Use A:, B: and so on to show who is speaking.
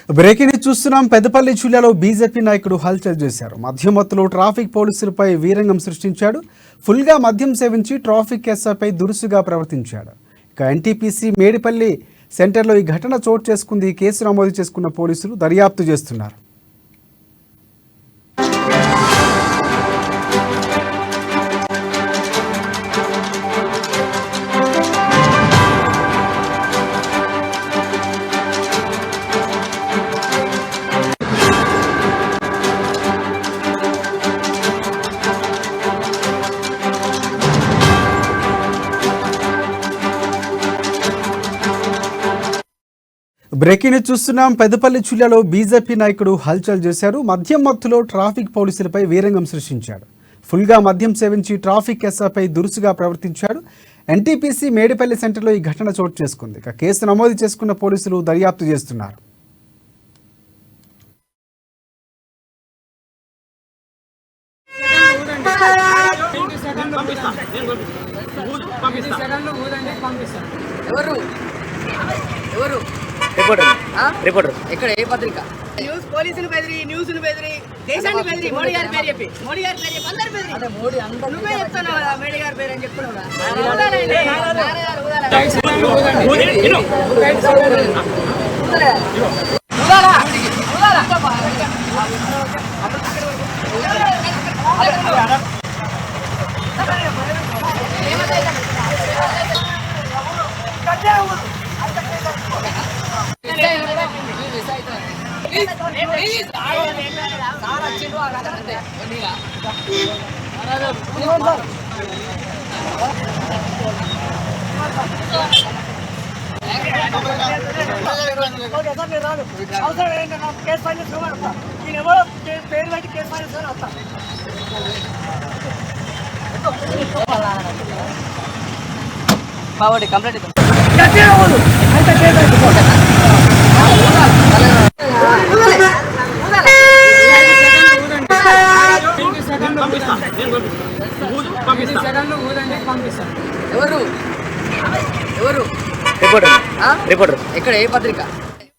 A: Breaking news చూస్తున్నాం. పెద్దపల్లి జిల్లాలో BJP నాయకుడు హల్చల్ చేశారు. మద్యం మత్తులో ట్రాఫిక్ పోలీసులపై వీరంగం సృష్టించాడు. ఫుల్గా మద్యం సేవించి ట్రాఫిక్ ఎస్ఐపై దురుసుగా ప్రవర్తించాడు. ఇక ఎన్టీపీసీ మేడిపల్లి సెంటర్లో ఈ ఘటన చోటు చేసుకుంది. కేసు నమోదు చేసుకున్న పోలీసులు దర్యాప్తు చేస్తున్నారు. బ్రేకింగ్ న్యూస్ చూస్తున్నాం. పెద్దపల్లి జిల్లాలో బీజేపీ నాయకుడు హల్చల్ చేశారు. మద్యం మత్తులో ట్రాఫిక్ పోలీసులపై వీరంగం సృష్టించాడు. ఫుల్గా మద్యం సేవించి ట్రాఫిక్ ఎస్ఐపై దురుసుగా ప్రవర్తించాడు. ఎన్టీపీసీ మేడిపల్లి సెంటర్లో ఈ ఘటన చోటు చేసుకుంది. ఇక కేసు నమోదు చేసుకున్న పోలీసులు దర్యాప్తు చేస్తున్నారు.
B: రిపోర్టర్ ఇక్కడ ఏ పత్రిక న్యూస్ పోలీసులు బెదిరి న్యూస్ బెదిరి దేశాన్ని బెదిరి మోడీ గారి పేరు చెప్పి అందరు బెదిరి అంటే మోడీ అందరూ నువ్వే చెప్తున్నావు కదా మోడీ గారి పేరు అని చెప్తున్నావు బాబు కంప్లీట్ ఎవరు రిపోర్టర్ ఇక్కడ ఏ పత్రిక